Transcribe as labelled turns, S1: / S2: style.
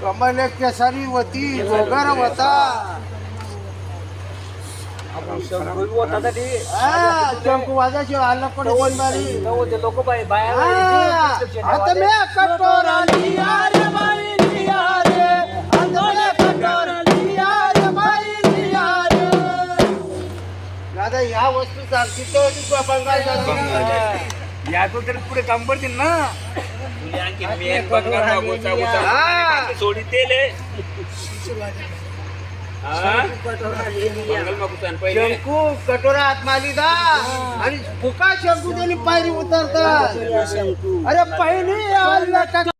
S1: कमल केसरी वती गोगर होता चंकू वाजाची आला पण कोण बारी
S2: लोक बाया
S1: आता मी कटोरा लिया रे बाई लिया रे आता मी कटोरा लिया रे बाई लिया रे दादा या वस्तू सांगती तो तू बंगाल जातो
S2: या तो तरी पुढे काम करतील ना सोडी तेले
S1: शंकू कटोरा हात माली दा आणि फुका शंकू त्यांनी पायरी उतरतात अरे पहिली